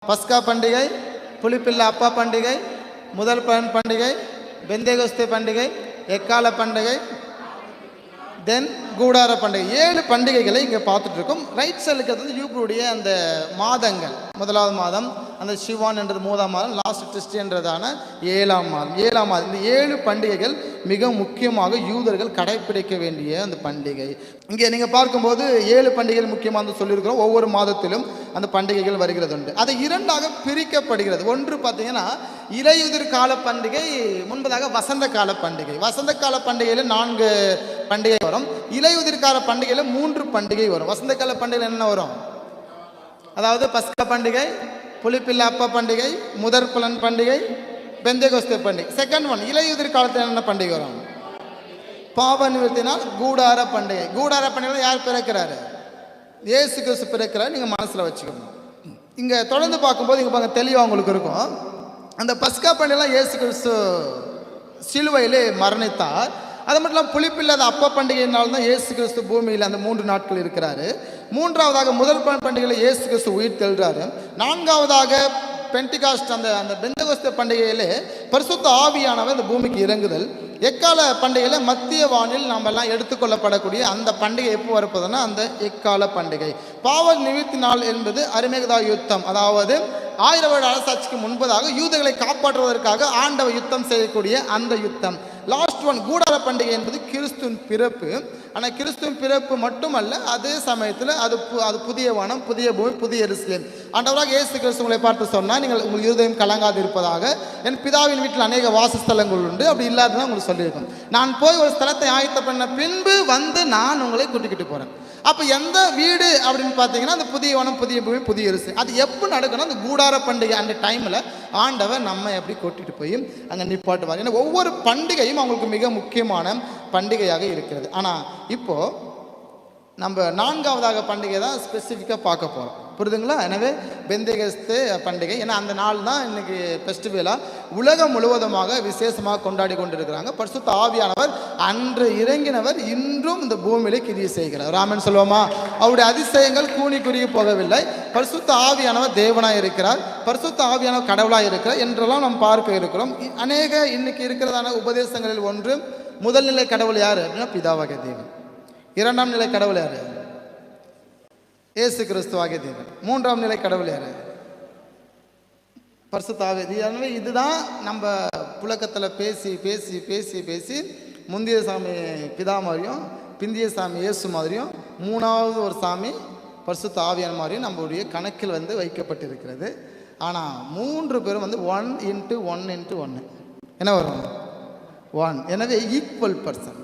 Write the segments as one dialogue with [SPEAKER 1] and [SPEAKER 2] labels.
[SPEAKER 1] பஸ்கா பண்டிகை, புளிப்பில்லா அப்பா பண்டிகை, முதல் பலன் பண்டிகை, பெந்தேகொஸ்தே பண்டிகை, எக்கால பண்டிகை, தென் கூடார பண்டிகை. 7 பண்டிகைகளை இங்கே பார்த்துட்டு இருக்கோம். ரைட் சைடுக்கு வந்து யூப்ருடைய அந்த மாதங்கள். முதலாவது மாதம் அந்த சிவான் என்றது 3ஆம் மாதம், லாஸ்ட் டிஸ்ட் என்றதான 7ஆம் மாதம். இந்த 7 பண்டிகைகள் மிக முக்கியமாக யூதர்கள் கடைபிடிக்க வேண்டிய அந்த பண்டிகை. இங்கே நீங்கள் பார்க்கும்போது 7 பண்டிகைகள் முக்கியமாக சொல்லியிருக்கிறோம். ஒவ்வொரு மாதத்திலும் அந்த பண்டிகைகள் வருகிறது உண்டு. அதை 2ஆக பிரிக்கப்படுகிறது. ஒன்று பார்த்தீங்கன்னா இலையுதிர் கால பண்டிகை, முன்பதாக வசந்த கால பண்டிகை. வசந்த கால பண்டிகையில் 4 பண்டிகை வரும். இலையுதிர் கால பண்டிகையில் 3 பண்டிகை வரும். வசந்த கால பண்டிகையில் என்ன வரும்? அதாவது பஸ்கா பண்டிகை, புளிப்பில்லா அப்பா பண்டிகை, முதற் பலன் பண்டிகை, பெந்தேகொஸ்தே பண்டிகை. செகண்ட் ஒன், இலையுதிர் காலத்தில் என்ன பண்டிகை வரும்? பாவ நிவர்த்தினால் கூடார பண்டிகை. கூடார பண்டிகையில் யார் பிறக்கிறாரு? இயேசு கிறிஸ்து பிறக்கிறார். நீங்கள் மனசில் வச்சுக்கணும். இங்கே தொடர்ந்து பார்க்கும்போது இங்கே பாருங்க, தெளிவாக உங்களுக்கு இருக்கும். அந்த பஸ்கா பண்டிகைலாம் இயேசு கிறிஸ்து சிலுவையிலே மரணித்தார். அது மட்டும் இல்லாமல் புளிப்பில்லாத அப்பா பண்டிகையினால்தான் தான் இயேசு கிறிஸ்து பூமியில் அந்த 3 நாட்கள் இருக்கிறாரு. 3ஆவதாக முதல் பண்டிகையில் இயேசு கிறிஸ்து உயிர் தெழுறாரு. 4ஆவதாக பெண்டிகாஸ்ட் அந்த பெந்தேகொஸ்தே பண்டிகையிலே பரிசுத்த ஆவியானவர் இந்த பூமிக்கு இறங்குதல். எக்கால பண்டிகையில் மத்திய வானில் நாம் எல்லாம் எடுத்துக்கொள்ளப்படக்கூடிய அந்த பண்டிகை எப்போ வரப்போதுன்னா அந்த எக்கால பண்டிகை. பாவ நிவர்த்தி நாள் என்பது அரிமேகதா யுத்தம், அதாவது 1000 வருட அரசாட்சிக்கு முன்பதாக யூதர்களை காப்பாற்றுவதற்காக ஆண்டவர் யுத்தம் செய்யக்கூடிய அந்த யுத்தம். லாஸ்ட் ஒன் கூடார பண்டிகை என்பது கிறிஸ்துவின் பிறப்பு. ஆனால் கிறிஸ்துவின் பிறப்பு மட்டுமல்ல, அதே சமயத்தில் அது புதிய வானம், புதிய பூமி, புதிய எருசலேம். ஆண்டவராக இயேசு கிறிஸ்து உங்களை பார்த்து சொன்னால், நீங்கள் உங்கள் இருதயம் கலங்காது இருப்பதாக, என் பிதாவின் வீட்டில் அநேக வாசஸ்தலங்கள் உண்டு, அப்படி இல்லாததான் உங்களுக்கு சொல்லியிருக்கோம். நான் போய் ஒரு ஸ்தலத்தை ஆயத்த பண்ண பின்பு வந்து நான் உங்களை கூட்டிக்கிட்டு போகிறேன். அப்போ எந்த வீடு அப்படின்னு பார்த்தீங்கன்னா அந்த புதிய வனம், புதிய பூமி, புதிய எருசலேம். அது எப்போ நடக்கணும்? அந்த கூடார பண்டிகை அந்த டைமில் ஆண்டவர் நம்ம எப்படி கூட்டிகிட்டு போய் அங்கே நிப்பாட்டுவார். ஏன்னா ஒவ்வொரு பண்டிகையும் அவங்களுக்கு மிக முக்கியமான பண்டிகையாக இருக்கிறது. ஆனால் இப்போது நம்ம 4ஆவதாக பண்டிகை தான் ஸ்பெசிஃபிக்காக பார்க்க போகிறோம். புரியுதுங்களா? எனவே பெந்தேகொஸ்தே பண்டிகை, ஏன்னா அந்த நாள் தான் இன்றைக்கி ஃபெஸ்டிவலாக உலகம் முழுவதுமாக விசேஷமாக கொண்டாடி கொண்டிருக்கிறாங்க. பரிசுத்த ஆவியானவர் அன்று இறங்கினவர் இன்றும் இந்த பூமியிலே கிரியை செய்கிறார். ராமன் சொல்லுவோமா? அவருடைய அதிசயங்கள் கூனி குறுகி போகவில்லை. பரிசுத்த ஆவியானவர் தேவனாக இருக்கிறார், பரிசுத்த ஆவியானவர் கடவுளாக இருக்கிறார் என்றெல்லாம் நாம் பார்க்க இருக்கிறோம். அநேக இன்னைக்கு இருக்கிறதான உபதேசங்களில் ஒன்று, முதல் நிலை கடவுள் யார் அப்படின்னா பிதாவாகிய தேவன். 2ஆம் நிலை கடவுள் யார்? இயேசு கிறிஸ்துவாகிய தேவன். 3ஆம் நிலை கடவுள் யார்? பரிசுத்த ஆவி. எனவே இதுதான் நம்ம புழக்கத்தில் பேசி பேசி பேசி பேசி முந்தைய சாமி பிதா மாதிரியும், பிந்திய சாமி இயேசு மாதிரியும், 3ஆவது ஒரு சாமி பரிசுத்த ஆவியான மாதிரியும் நம்மளுடைய கணக்கில் வைக்கப்பட்டிருக்கிறது. ஆனால் 3 பேரும் 1 × 1 × 1 என்ன வரும்? 1. எனவே ஈக்குவல் பர்சன்.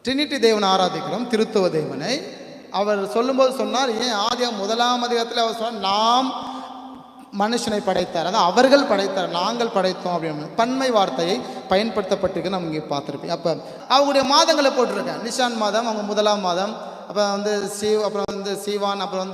[SPEAKER 1] ட்ரினிட்டி தேவனை ஆராதிக்கிறோம், திருத்துவ தேவனை. அவர் சொல்லும்போது சொன்னார், ஏன் ஆதியாகமம் 1ஆம் அதிகாரத்தில் அவர் சொன்னார், நாம் மனுஷனை படைத்தார், அதான் அவர்கள் படைத்தார், நாங்கள் படைத்தோம் அப்படின்னு பன்மை வார்த்தையை பயன்படுத்தப்பட்டிருக்கு. நம்ம இங்கே பார்த்துருப்போம். அப்போ அவங்களுடைய மாதங்களை போட்டிருக்கேன். நிஷான் மாதம் அவங்க 1ஆம் மாதம், அப்புறம் அப்புறம் சீவான், அப்புறம்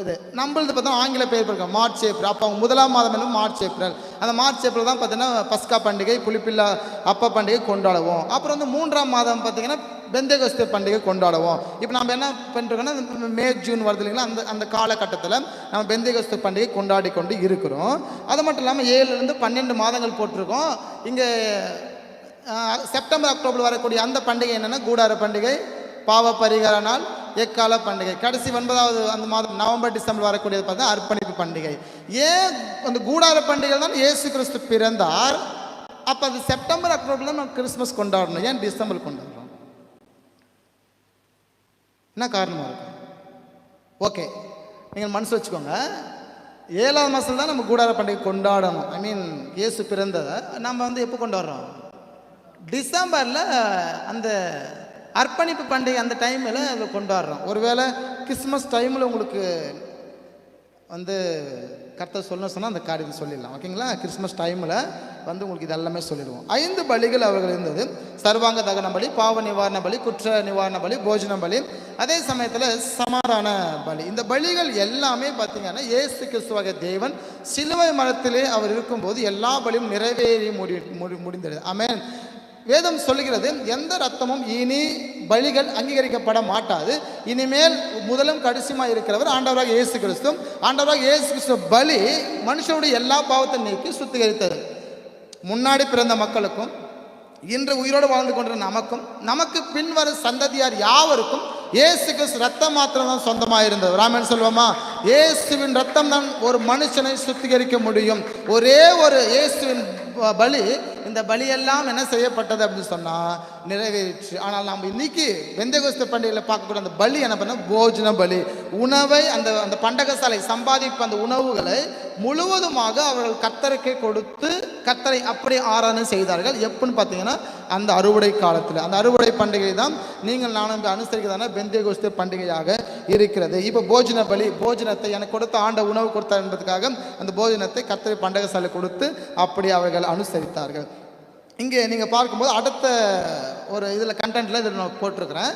[SPEAKER 1] இது நம்மளது பார்த்தா ஆங்கில பெயர் இருக்கோம் மார்ச் ஏப்ரல். அப்போ அவங்க 1ஆம் மாதம் என்ன மார்ச் ஏப்ரல். அந்த மார்ச் ஏப்ரல் தான் பார்த்தீங்கன்னா பஸ்கா பண்டிகை, புளிப்பில்லா அப்பா பண்டிகை கொண்டாடுவோம். அப்புறம் 3ஆம் மாதம் பார்த்தீங்கன்னா பெந்தேகொஸ்தே பண்டிகை கொண்டாடுவோம். இப்போ நம்ம என்ன பண்ணிருக்கோம்னா மே ஜூன் வருது இல்லைங்களா, அந்த காலகட்டத்தில் நம்ம பெந்தேகொஸ்தே பண்டிகை கொண்டாடி கொண்டு இருக்கிறோம். அது மட்டும் இல்லாமல் 7 லிருந்து 12 மாதங்கள் போட்டிருக்கோம். இங்கே செப்டம்பர் அக்டோபர் வரக்கூடிய அந்த பண்டிகை என்னென்னா கூடார பண்டிகை, பாவ பரிகார நாள், எக்கால பண்டிகை. கடைசி 9வது அந்த மாதம் நவம்பர் டிசம்பர் வரக்கூடியது பார்த்தா அர்ப்பணிப்பு பண்டிகை. ஏன் அந்த கூடார பண்டிகை தான் இயேசு கிறிஸ்து பிறந்தார். அப்போ அது செப்டம்பர் அக்டோபர் தான் நம்ம கிறிஸ்மஸ் கொண்டாடணும், ஏன் டிசம்பர் கொண்டாடுறோம்? என்ன காரணமாக இருக்கும்? ஓகே, நீங்கள் மனசு வச்சுக்கோங்க. 7ஆவது மாதம் தான் நம்ம கூடார பண்டிகை கொண்டாடணும். ஐ மீன் இயேசு பிறந்ததை நம்ம எப்போ கொண்டாடுறோம்? டிசம்பரில் அந்த அர்ப்பணிப்பு பண்டிகை அந்த டைமில் அதை கொண்டாடுறோம். ஒருவேளை கிறிஸ்மஸ் டைமில் உங்களுக்கு கர்த்தர் சொல்லணும்னு சொன்னால் அந்த காரியத்தை சொல்லிடலாம். ஓகேங்களா? கிறிஸ்மஸ் டைமில் உங்களுக்கு இது எல்லாமே சொல்லிடுவோம். 5 பலிகள் அவர்கள் இருந்தது. சர்வாங்க தகன பலி, பாவ நிவாரண பலி, குற்ற நிவாரண பலி, போஜன பலி, அதே சமயத்தில் சமாதான பலி. இந்த பலிகள் எல்லாமே பார்த்தீங்கன்னா இயேசு கிறிஸ்துவாகிய தேவன் சிலுவை மரத்திலே அவர் இருக்கும்போது எல்லா பலியும் நிறைவேறி முடிந்தது. ஆமென். வேதம் சொல்லுகிறது எந்த ரத்தமும் இனி பலிகள் அங்கீகரிக்கப்பட மாட்டாது. இனிமேல் முதலும் கடைசியுமா இருக்கிறவர் ஆண்டவராக இயேசு கிறிஸ்து. ஆண்டவராக இயேசு கிறிஸ்து பலி மனுஷனுடைய எல்லா பாவத்தை நீக்கி சுத்திகரித்தது. முன்னாடி பிறந்த மக்களுக்கும் இன்று உயிரோடு வாழ்ந்து கொண்ட நமக்கும் நமக்கு பின்வரும் சந்ததியார் யாவருக்கும் இயேசு கிறிஸ்து ரத்தம் மாத்திரம் தான் சொந்தமாக இருந்தது. ராமன் சொல்வோமா? இயேசுவின் ரத்தம் தான் ஒரு மனுஷனை சுத்திகரிக்க முடியும். ஒரே ஒரு இயேசுவின் பலி, இந்த பலியெல்லாம் என்ன செய்யப்பட்டது அப்படின்னு சொன்னால் நிறைவேறிச்சு. ஆனால் நாம் இன்னைக்கு பெந்தேகோஸ்தே பண்டிகையில் பார்க்கக்கூடிய அந்த பலி என்ன பண்ண, போஜன பலி. உணவை அந்த அந்த பண்டகசாலை சம்பாதிப்பு அந்த உணவுகளை முழுவதுமாக அவர்கள் கர்த்தருக்கே கொடுத்து கர்த்தரை அப்படி ஆராதனை செய்தார்கள். எப்படின்னு பார்த்தீங்கன்னா அந்த அறுவடை காலத்தில். அந்த அறுவடை பண்டிகை தான் நீங்கள் நானும் அனுசரிக்கிறதான பெந்தேகோஸ்தே பண்டிகையாக இருக்கிறது. இப்போ போஜன பலி, போஜனத்தை எனக்கு கொடுத்த ஆண்ட உணவு கொடுத்தார் என்பதற்காக அந்த போஜனத்தை கர்த்தரை பண்டகசாலை கொடுத்து அப்படி அவர்கள் அனுசரித்தார்கள். இங்கே நீங்கள் பார்க்கும்போது அடுத்த ஒரு இதில் கண்டென்ட்டில் இதில் நான் போட்டிருக்கிறேன்.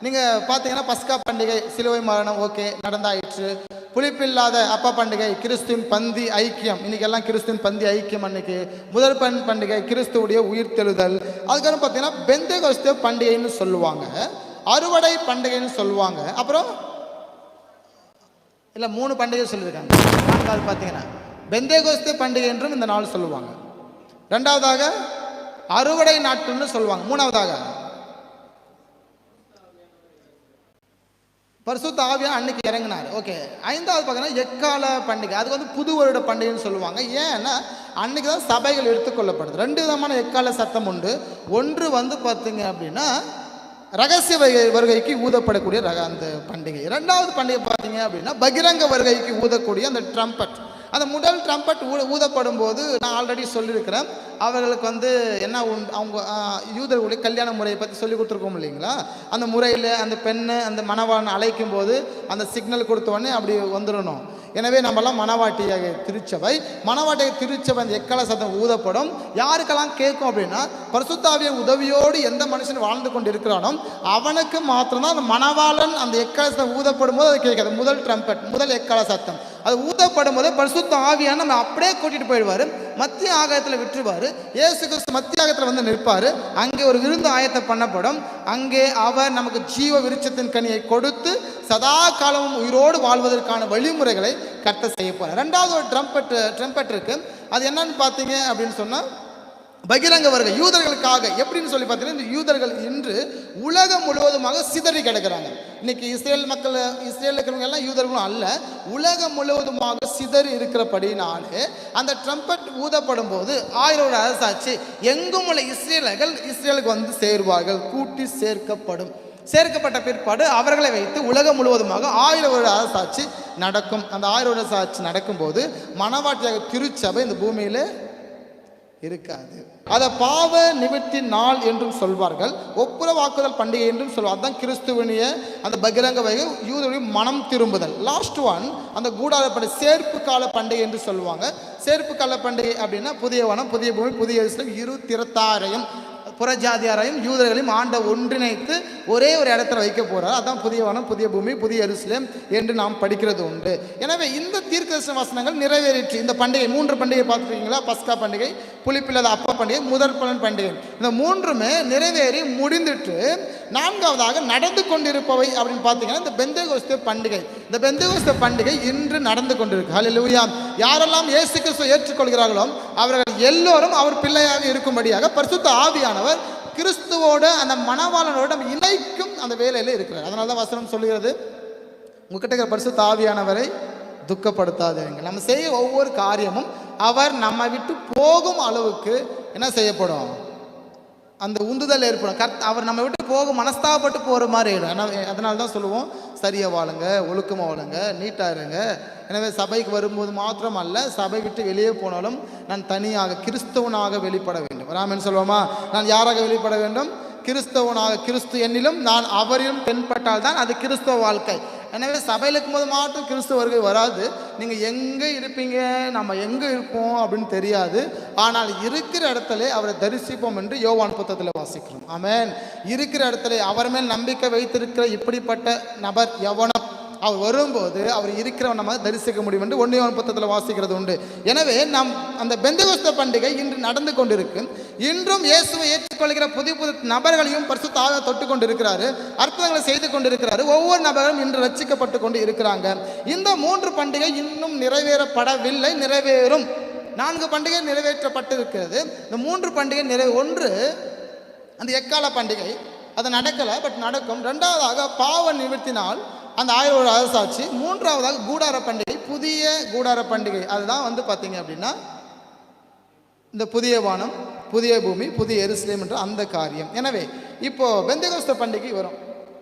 [SPEAKER 1] நீங்கள் பார்த்தீங்கன்னா பஸ்கா பண்டிகை, சிலுவை மரணம், ஓகே நடந்தாயிற்று. புளிப்பில்லாத அப்பா பண்டிகை, கிறிஸ்துவின் பந்தி ஐக்கியம். இன்றைக்கி எல்லாம் கிறிஸ்துவின் பந்தி ஐக்கியம். அன்னைக்கு முதல் பண்டிகை கிறிஸ்துவுடைய உயிர்த்தெழுதல். அதுக்கப்புறம் பார்த்தீங்கன்னா பெந்தேகோஸ்தே பண்டிகைன்னு சொல்லுவாங்க, அறுவடை பண்டிகைன்னு சொல்லுவாங்க. அப்புறம் இல்லை 3 பண்டிகை சொல்லியிருக்காங்க. நான்காவது பார்த்தீங்கன்னா பெந்தேகோஸ்தே பண்டிகை என்றும் இந்த நாள் சொல்லுவாங்க. ரெண்டாவதாக அறுவடை நாட்கள்னு சொல்லுவாங்க. மூணாவதாக பரிசுத்த ஆவியானவர் அன்னைக்கு இறங்கினார். ஓகே. ஐந்தாவது பார்த்தீங்கன்னா எக்கால பண்டிகை. அது வந்து புது வருட பண்டிகைன்னு சொல்லுவாங்க. ஏன்னா அன்னைக்கு தான் சபைகள் எடுத்துக்கொள்ளப்படுது. 2 விதமான எக்கால சத்தம் உண்டு. ஒன்று வந்து பார்த்தீங்க அப்படின்னா ரகசிய வருகைக்கு ஊதப்படக்கூடிய அந்த பண்டிகை. 2வது பண்டிகை பார்த்தீங்க அப்படின்னா பகிரங்க வருகைக்கு ஊதக்கூடிய அந்த ட்ரம்பட். அந்த முதல் ட்ரம்பட் ஊதப்படும் போது நான் ஆல்ரெடி சொல்லியிருக்கிறேன், அவர்களுக்கு வந்து என்ன அவங்க யூதர்களுடைய கல்யாண முறையை பற்றி சொல்லி கொடுத்துருக்கோம் இல்லைங்களா? அந்த முறையில் அந்த பெண்ணை அந்த மணவாளனை அழைக்கும் போது அந்த சிக்னல் கொடுத்த உடனே அப்படி வந்துடணும். எனவே நம்மலாம் மணவாட்டியாக திருச்சபை, மணவாட்டியாக திருச்சபை அந்த எக்கால சத்தம் ஊதப்படும். யாருக்கெல்லாம் கேட்கும் அப்படின்னா பரிசுத்த ஆவியின் உதவியோடு எந்த மனுஷன் வாழ்ந்து கொண்டு இருக்கிறானோ அவனுக்கு மாத்திரம்தான் அந்த மணவாளன் அந்த எக்கால சத்தம் ஊதப்படும் போது அது கேட்காது. முதல் ட்ரம்பட், முதல் எக்கால சத்தம் அது ஊதப்படும் போது பரிசுத்த ஆவியான நம்ம அப்படியே கூட்டிகிட்டு போயிடுவார். மத்திய ஆகாயத்தில் விட்டுருவார். இயேசு கிறிஸ்து மத்திய ஆகாயத்தில் வந்து நிற்பார். அங்கே ஒரு விருந்து ஆயத்தை பண்ணப்படும். அங்கே அவர் நமக்கு ஜீவ விருட்சத்தின் கனியை கொடுத்து சதா காலமும் உயிரோடு வாழ்வதற்கான வழிமுறைகளை கர்த்தர் செய்ய போகிறார். 2வது ஒரு ட்ரம்பட் இருக்கு. அது என்னன்னு பார்த்தீங்க அப்படின்னு சொன்னால் பகிரங்க வருகை. யூதர்களுக்காக எப்படின்னு சொல்லி பார்த்தீங்கன்னா இந்த யூதர்கள் இன்று உலகம் முழுவதுமாக சிதறி கிடக்கிறாங்க. இன்னைக்கு இஸ்ரேல் மக்கள், இஸ்ரேல் இருக்கிறவங்க எல்லாம் யூதர்களும் அல்ல, உலகம் முழுவதுமாக சிதறி இருக்கிறபடினாலே அந்த ட்ரம்பட் ஊதப்படும் போது 1000 வருட அரசாட்சி எங்கும் உள்ள இஸ்ரேலுக்கு வந்து சேருவார்கள். கூட்டி சேர்க்கப்பட்ட பிற்பாடு அவர்களை வைத்து உலகம் முழுவதுமாக 1000 வருட அரசாட்சி நடக்கும். அந்த 1000 வருட அரசாட்சி நடக்கும்போது மணவாட்டியாக திருச்சபை இந்த பூமியில் இருக்காது. அதை பாவ நிவர்த்தி நாள் என்றும் சொல்வார்கள். ஒப்புரவாக்குதல் பண்டிகை என்றும் சொல்வார். அதுதான் கிறிஸ்துவனிய அந்த பகிரங்க வகை, யூதருடைய மனம் திரும்புதல். லாஸ்ட் ஒன் அந்த கூடார பண்டிகை, சேர்ப்பு கால பண்டிகை என்று சொல்லுவாங்க. சேர்ப்பு கால பண்டிகை அப்படின்னா புதிய வனம், புதிய பூமி, புதிய எருசலேம், இரு திறத்தாரையும் புறஜாதியாரையும் யூதர்களையும் ஆண்ட ஒன்றிணைத்து ஒரே ஒரு இடத்துல வைக்க போகிறார். அதான் புதிய வனம், புதிய பூமி, புதிய எருசலேம் என்று நாம் படிக்கிறது உண்டு. எனவே இந்த தீர்க்கதரிசன வசனங்கள் நிறைவேறிற்று. இந்த பண்டிகை 3 பண்டிகை பார்த்துருக்கீங்களா? பஸ்கா பண்டிகை, புளிப்பில்லாத அப்பா பண்டிகை, முதல் பலன் பண்டிகை. இந்த 3மே நிறைவேறி முடிந்துட்டு 4வதாக நடந்து கொண்டிருப்பவை அப்படின்னு பார்த்தீங்கன்னா இந்த பெந்தேகோஸ்தே பண்டிகை. இந்த பெந்தேகோஸ்தே பண்டிகை இன்று நடந்து கொண்டிருக்கு. ஹல்லேலூயா. யாரெல்லாம் இயேசு கிறிஸ்துவை ஏற்றுக்கொள்கிறார்களோ அவர்கள் எல்லோரும் அவர் பிள்ளையாக இருக்கும்படியாக பரிசுத்த ஆவியானவர் கிறிஸ்துவோட அந்த மணவாளனோட இணைக்கும் அந்த வேலையில் இருக்கிறார். அதனால தான் வசனம் சொல்லுகிறது, உங்ககிட்ட இருக்கிற பரிசுத்த ஆவியானவரை துக்கப்படுத்தாதீங்க. நம்ம செய்ய ஒவ்வொரு காரியமும் அவர் நம்ம விட்டு போகும் அளவுக்கு என்ன செய்யப்படும், அந்த உந்துதல் ஏற்படும். அவர் நம்ம விட்டு போக மனஸ்தாபப்பட்டு போகிற மாதிரி ஆயிடும். அதனால தான் சொல்லுவோம், சரியாக வாழுங்க, ஒழுக்கமாக வாழுங்க, நீட்டாக இருங்க. எனவே சபைக்கு வரும்போது மாத்திரம் அல்ல, சபை விட்டு வெளியே போனாலும் நான் தனியாக கிறிஸ்தவனாக வெளிப்பட வேண்டும். ராமன் சொல்வோமா? நான் யாராக வெளிப்பட வேண்டும்? கிறிஸ்தவனாக. கிறிஸ்து என்னிலும் நான் அவரிலும் தென்பட்டால் தான் அது கிறிஸ்தவ வாழ்க்கை. எனவே சபையில் இருக்கும்போது மாற்றம் கிறிஸ்துவ வருகை வராது. நீங்கள் எங்கே இருப்பீங்க, நம்ம எங்கே இருப்போம் அப்படின்னு தெரியாது. ஆனால் இருக்கிற இடத்துல அவரை தரிசிப்போம் என்று யோவான் புத்தகத்தில் வாசிக்கிறோம். ஆமென். இருக்கிற இடத்துல அவர் மேல் நம்பிக்கை வைத்திருக்கிற இப்படிப்பட்ட நபர் எவனோ அவர் வரும்போது அவர் இருக்கிறவன் நம்ம தரிசிக்க முடியும் என்று 1 யோவான் புத்தகத்தில் வாசிக்கிறது உண்டு. எனவே நாம் அந்த பெந்தெகோஸ்தே பண்டிகை இன்று நடந்து கொண்டிருக்கு. இன்றும் இயேசுவை ஏற்றுக்கொள்கிற புதிய புது நபர்களையும் பரிசுத்த ஆவியானவர் தொட்டு கொண்டு இருக்கிறாரு, அற்புதங்களை செய்து கொண்டு இருக்கிறாரு. ஒவ்வொரு நபர்களும் இன்று ரட்சிக்கப்பட்டு கொண்டு இருக்கிறாங்க. இந்த 3 பண்டிகை இன்னும் நிறைவேறப்படவில்லை, நிறைவேறும். 4 பண்டிகை நிறைவேற்றப்பட்டிருக்கிறது. இந்த 3 பண்டிகை ஒன்று அந்த எக்கால பண்டிகை, அது நடக்கலை, பட் நடக்கும். 2வதாக பாவ நிவர்த்தினால் அந்த 1000 அரசாட்சி. 3வதாக கூடார பண்டிகை, புதிய கூடார பண்டிகை. அதுதான் வந்து பார்த்தீங்க அப்படின்னா இந்த புதிய வானம், புதிய பூமி, புதிய எருசலேம் என்ற அந்த காரியம். எனவே இப்போ பெந்தெகோஸ்தே பண்டிகை வரும்.